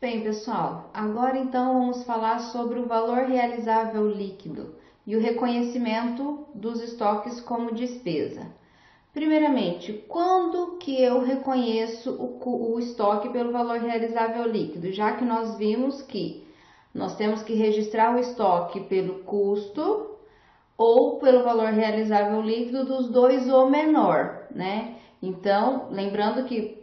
Bem, pessoal, agora então vamos falar sobre o valor realizável líquido e o reconhecimento dos estoques como despesa. Primeiramente, quando que eu reconheço o estoque pelo valor realizável líquido? Já que nós vimos que nós temos que registrar o estoque pelo custo ou pelo valor realizável líquido, dos dois ou menor, né? Então, lembrando que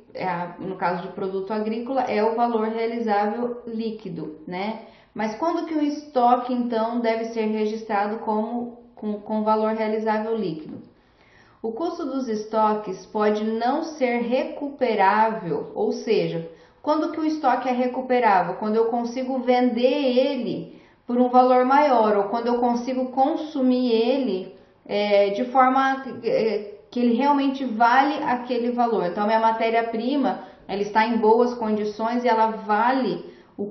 no caso de produto agrícola é o valor realizável líquido, né? Mas quando que o estoque então deve ser registrado com valor realizável líquido? O custo dos estoques pode não ser recuperável, ou seja, quando que o estoque é recuperável? Quando eu consigo vender ele por um valor maior, ou quando eu consigo consumir ele de forma que ele realmente vale aquele valor. Então, minha matéria-prima ela está em boas condições e ela vale o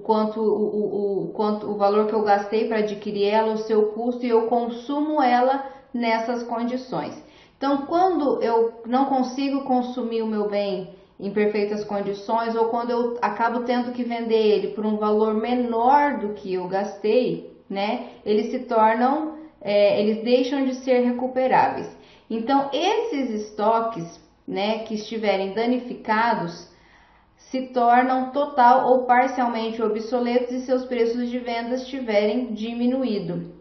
valor que eu gastei para adquirir ela, o seu custo, e eu consumo ela nessas condições. Então, quando eu não consigo consumir o meu bem em perfeitas condições, ou quando eu acabo tendo que vender ele por um valor menor do que eu gastei, né, eles deixam de ser recuperáveis. Então, esses estoques, né, que estiverem danificados, se tornam total ou parcialmente obsoletos e seus preços de vendas tiverem diminuído.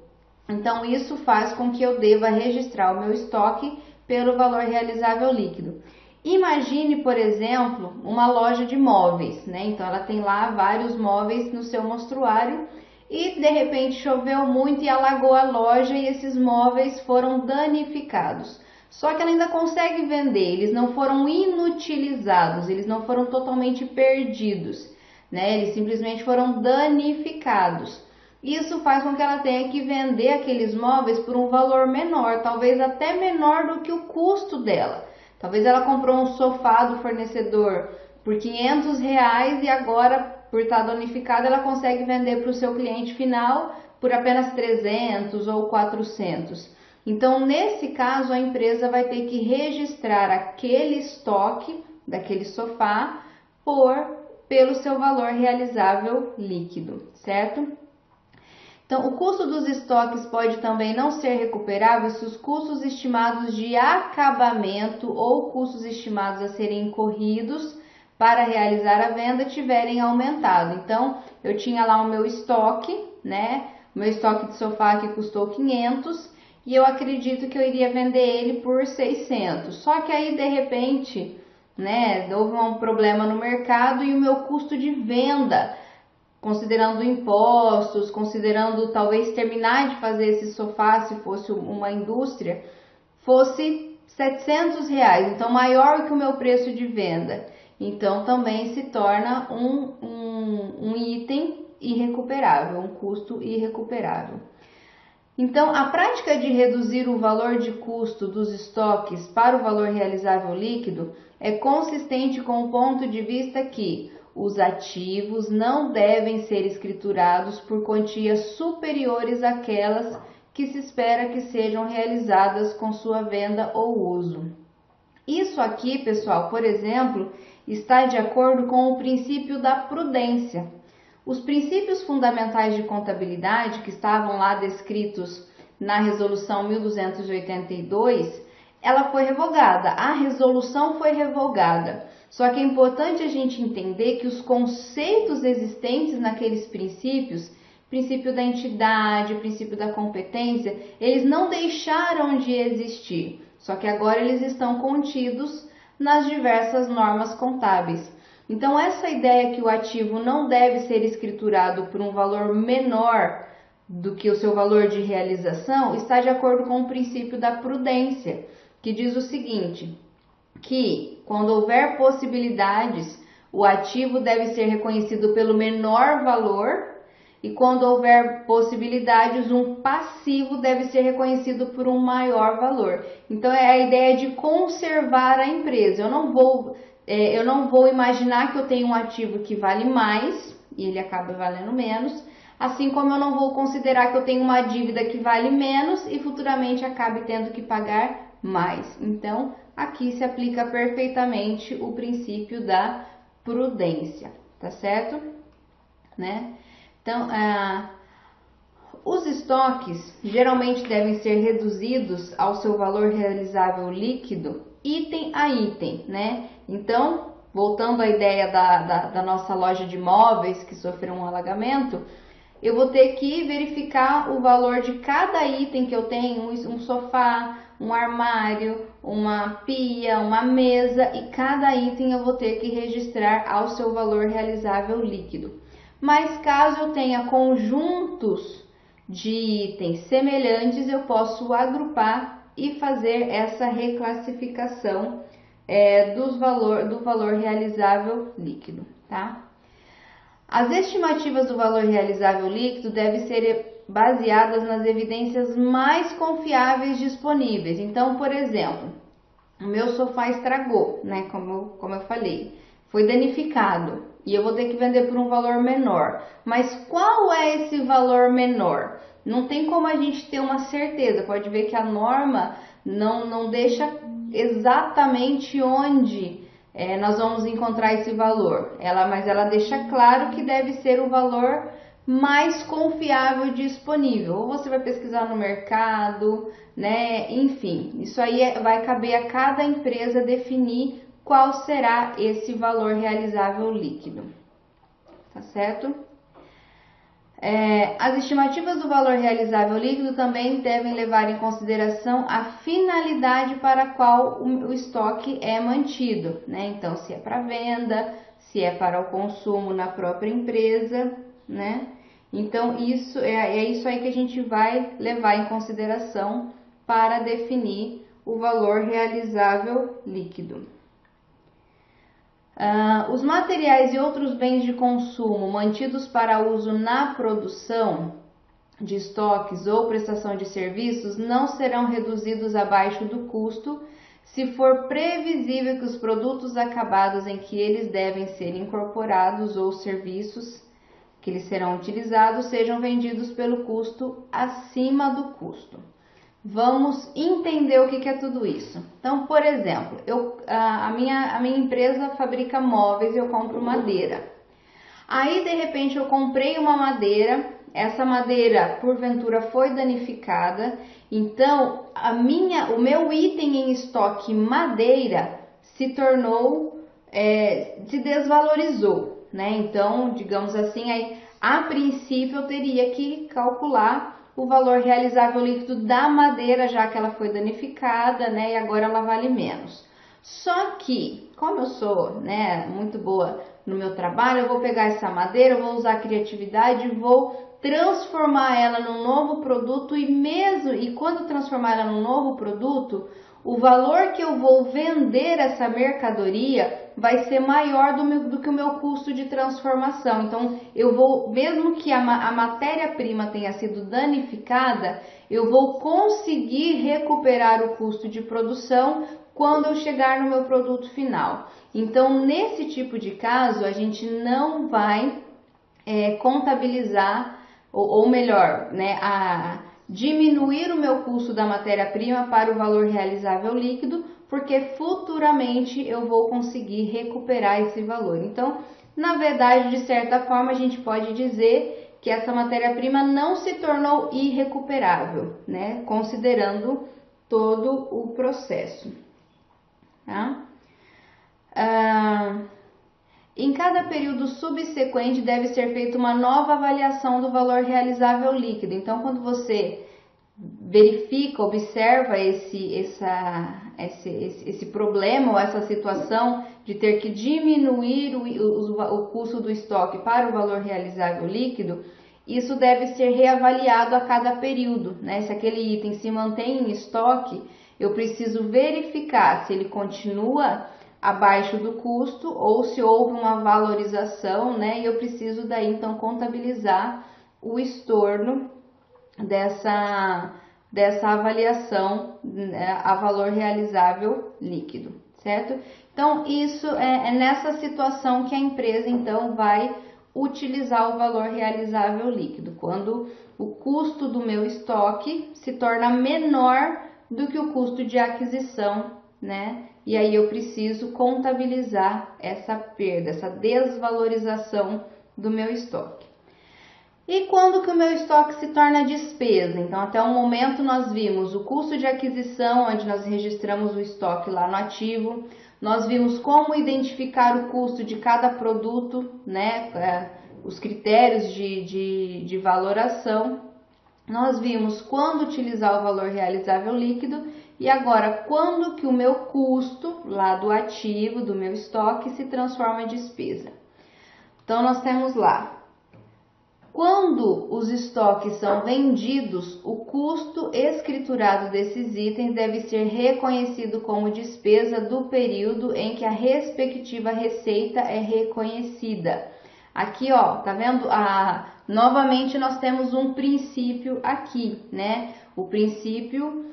Então, isso faz com que eu deva registrar o meu estoque pelo valor realizável líquido. Imagine, por exemplo, uma loja de móveis, né? Então, ela tem lá vários móveis no seu mostruário e, de repente, choveu muito e alagou a loja e esses móveis foram danificados. Só que ela ainda consegue vender, eles não foram inutilizados, eles não foram totalmente perdidos, né? Eles simplesmente foram danificados. Isso faz com que ela tenha que vender aqueles móveis por um valor menor, talvez até menor do que o custo dela. Talvez ela comprou um sofá do fornecedor por R$ 500 e agora, por estar danificado, ela consegue vender para o seu cliente final por apenas 300 ou 400. Então, nesse caso, a empresa vai ter que registrar aquele estoque daquele sofá pelo seu valor realizável líquido, certo? Então, o custo dos estoques pode também não ser recuperável se os custos estimados de acabamento ou custos estimados a serem incorridos para realizar a venda tiverem aumentado. Então, eu tinha lá o meu estoque, né? O meu estoque de sofá que custou 500 e eu acredito que eu iria vender ele por 600. Só que aí, de repente, né, houve um problema no mercado e o meu custo de venda, considerando impostos, considerando talvez terminar de fazer esse sofá, se fosse uma indústria, fosse R$ 700, então maior que o meu preço de venda. Então também se torna um item irrecuperável, um custo irrecuperável. Então, a prática de reduzir o valor de custo dos estoques para o valor realizável líquido é consistente com o ponto de vista que os ativos não devem ser escriturados por quantias superiores àquelas que se espera que sejam realizadas com sua venda ou uso. Isso aqui, pessoal, por exemplo, está de acordo com o princípio da prudência. Os princípios fundamentais de contabilidade que estavam lá descritos na Resolução 1282, ela foi revogada, a resolução foi revogada. Só que é importante a gente entender que os conceitos existentes naqueles princípios, princípio da entidade, princípio da competência, eles não deixaram de existir. Só que agora eles estão contidos nas diversas normas contábeis. Então, essa ideia que o ativo não deve ser escriturado por um valor menor do que o seu valor de realização está de acordo com o princípio da prudência, que diz o seguinte, que quando houver possibilidades, o ativo deve ser reconhecido pelo menor valor e quando houver possibilidades, um passivo deve ser reconhecido por um maior valor. Então, é a ideia de conservar a empresa. Eu não vou imaginar que eu tenho um ativo que vale mais e ele acaba valendo menos, assim como eu não vou considerar que eu tenho uma dívida que vale menos e futuramente acabe tendo que pagar mais. Então, aqui se aplica perfeitamente o princípio da prudência, tá certo? né? Então, os estoques geralmente devem ser reduzidos ao seu valor realizável líquido, item a item, né? Então, voltando à ideia da nossa loja de móveis que sofreu um alagamento, eu vou ter que verificar o valor de cada item que eu tenho, um sofá, um armário, uma pia, uma mesa, e cada item eu vou ter que registrar ao seu valor realizável líquido. Mas caso eu tenha conjuntos de itens semelhantes, eu posso agrupar e fazer essa reclassificação do valor realizável líquido, tá? As estimativas do valor realizável líquido devem ser baseadas nas evidências mais confiáveis disponíveis. Então, por exemplo, o meu sofá estragou, né? Como eu falei, foi danificado e eu vou ter que vender por um valor menor. Mas qual é esse valor menor? Não tem como a gente ter uma certeza. Pode ver que a norma não deixa exatamente onde nós vamos encontrar esse valor. Mas ela deixa claro que deve ser o valor mais confiável disponível. Ou você vai pesquisar no mercado, né? Enfim, isso aí vai caber a cada empresa definir qual será esse valor realizável líquido, tá certo? As estimativas do valor realizável líquido também devem levar em consideração a finalidade para a qual o estoque é mantido, né? Então, se é para venda, se é para o consumo na própria empresa, né? Então, isso é isso aí que a gente vai levar em consideração para definir o valor realizável líquido. Os materiais e outros bens de consumo mantidos para uso na produção de estoques ou prestação de serviços não serão reduzidos abaixo do custo se for previsível que os produtos acabados em que eles devem ser incorporados ou serviços que eles serão utilizados sejam vendidos pelo custo acima do custo. Vamos entender o que é tudo isso. Então, por exemplo, a minha empresa fabrica móveis e eu compro madeira. Aí, de repente, eu comprei uma madeira, essa madeira, porventura, foi danificada. Então, o meu item em estoque madeira se tornou, se desvalorizou, né? Então, digamos assim, aí, a princípio eu teria que calcular o valor realizável líquido da madeira, já que ela foi danificada, né? E agora ela vale menos. Só que, como eu sou, né, muito boa no meu trabalho, eu vou pegar essa madeira, eu vou usar a criatividade, vou transformar ela num novo produto e quando transformar ela num novo produto, o valor que eu vou vender essa mercadoria vai ser maior do que o meu custo de transformação. Então, mesmo que a matéria-prima tenha sido danificada, eu vou conseguir recuperar o custo de produção quando eu chegar no meu produto final. Então, nesse tipo de caso, a gente não vai contabilizar, ou melhor, né, diminuir o meu custo da matéria-prima para o valor realizável líquido, porque futuramente eu vou conseguir recuperar esse valor. Então, na verdade, de certa forma, a gente pode dizer que essa matéria-prima não se tornou irrecuperável, né, considerando todo o processo. Tá? Em cada período subsequente deve ser feita uma nova avaliação do valor realizável líquido. Então, quando você verifica, observa esse problema ou essa situação de ter que diminuir o custo do estoque para o valor realizável líquido, isso deve ser reavaliado a cada período, né? Se aquele item se mantém em estoque, eu preciso verificar se ele continua abaixo do custo ou se houve uma valorização, né? E eu preciso daí então contabilizar o estorno dessa avaliação a valor realizável líquido, certo? Então, isso é nessa situação que a empresa então vai utilizar o valor realizável líquido, quando o custo do meu estoque se torna menor do que o custo de aquisição, né? E aí eu preciso contabilizar essa perda, essa desvalorização do meu estoque. E quando que o meu estoque se torna despesa? Então, até o momento nós vimos o custo de aquisição, onde nós registramos o estoque lá no ativo. Nós vimos como identificar o custo de cada produto, né? Os critérios de valoração. Nós vimos quando utilizar o valor realizável líquido e agora quando que o meu custo lá do ativo, do meu estoque, se transforma em despesa. Então, nós temos lá. Quando os estoques são vendidos, o custo escriturado desses itens deve ser reconhecido como despesa do período em que a respectiva receita é reconhecida. Aqui, ó, tá vendo? Novamente nós temos um princípio aqui, né? O princípio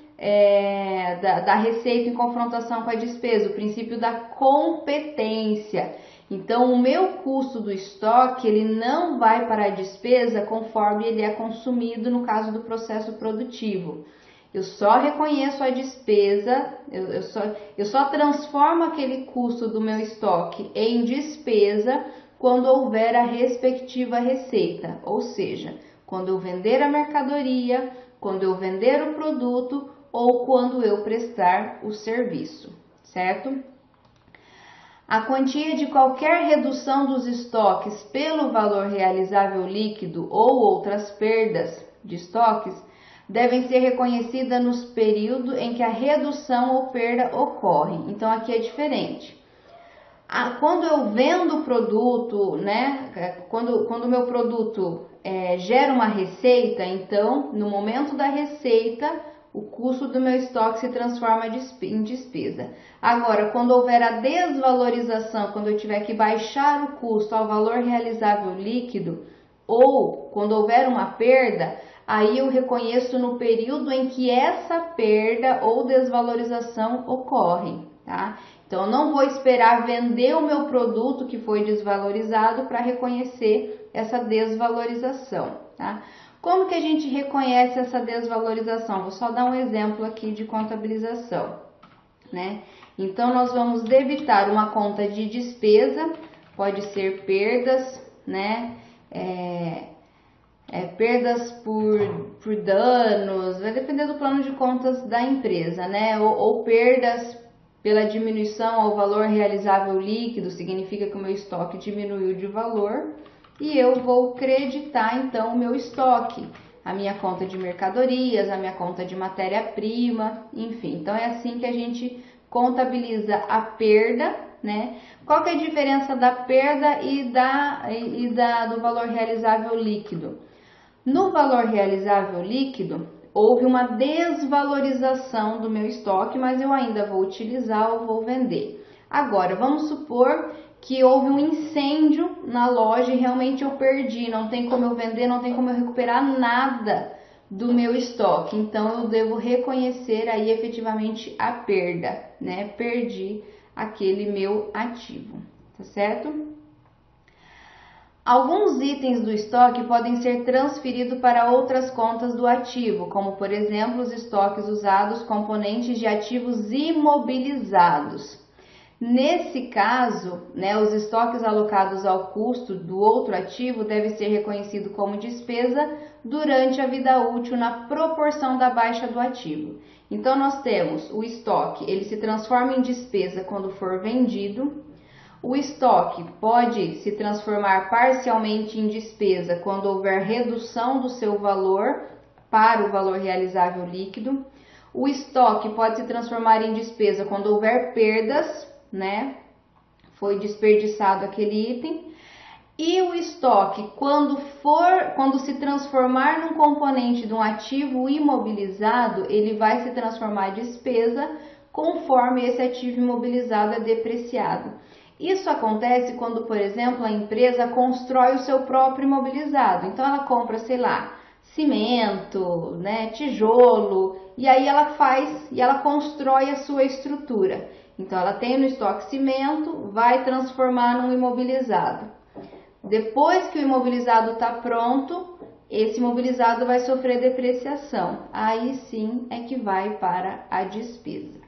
da receita em confrontação com a despesa, o princípio da competência. Então, o meu custo do estoque, ele não vai para a despesa conforme ele é consumido no caso do processo produtivo. Eu só reconheço a despesa, eu só transformo aquele custo do meu estoque em despesa quando houver a respectiva receita, ou seja, quando eu vender a mercadoria, quando eu vender o produto ou quando eu prestar o serviço, certo? A quantia de qualquer redução dos estoques pelo valor realizável líquido ou outras perdas de estoques devem ser reconhecidas nos períodos em que a redução ou perda ocorre. Então, aqui é diferente. Quando eu vendo o produto, né? Quando o meu produto gera uma receita, então, no momento da receita, o custo do meu estoque se transforma em despesa. Agora, quando houver a desvalorização, quando eu tiver que baixar o custo ao valor realizável líquido, ou quando houver uma perda, aí eu reconheço no período em que essa perda ou desvalorização ocorre, tá? Então, eu não vou esperar vender o meu produto que foi desvalorizado para reconhecer essa desvalorização, tá? Como que a gente reconhece essa desvalorização? Vou só dar um exemplo aqui de contabilização, né? Então, nós vamos debitar uma conta de despesa, pode ser perdas, né? Perdas por danos, vai depender do plano de contas da empresa, né? Ou perdas pela diminuição ao valor realizável líquido, significa que o meu estoque diminuiu de valor. E eu vou creditar então o meu estoque, a minha conta de mercadorias, a minha conta de matéria-prima, enfim. Então é assim que a gente contabiliza a perda, né? Qual que é a diferença da perda e do valor realizável líquido? No valor realizável líquido, houve uma desvalorização do meu estoque, mas eu ainda vou utilizar ou vou vender. Agora, vamos supor que houve um incêndio na loja e realmente eu perdi, não tem como eu vender, não tem como eu recuperar nada do meu estoque. Então, eu devo reconhecer aí efetivamente a perda, né? Perdi aquele meu ativo, tá certo? Alguns itens do estoque podem ser transferidos para outras contas do ativo, como por exemplo os estoques usados, componentes de ativos imobilizados. Nesse caso, né, os estoques alocados ao custo do outro ativo devem ser reconhecidos como despesa durante a vida útil na proporção da baixa do ativo. Então, nós temos o estoque, ele se transforma em despesa quando for vendido. O estoque pode se transformar parcialmente em despesa quando houver redução do seu valor para o valor realizável líquido. O estoque pode se transformar em despesa quando houver perdas, né? Foi desperdiçado aquele item. E o estoque, quando se transformar num componente de um ativo imobilizado, ele vai se transformar em despesa conforme esse ativo imobilizado é depreciado. Isso acontece quando, por exemplo, a empresa constrói o seu próprio imobilizado. Então, ela compra, sei lá, cimento, né, tijolo, e aí ela constrói a sua estrutura. Então, ela tem no estoque cimento, vai transformar num imobilizado. Depois que o imobilizado está pronto, esse imobilizado vai sofrer depreciação. Aí sim é que vai para a despesa.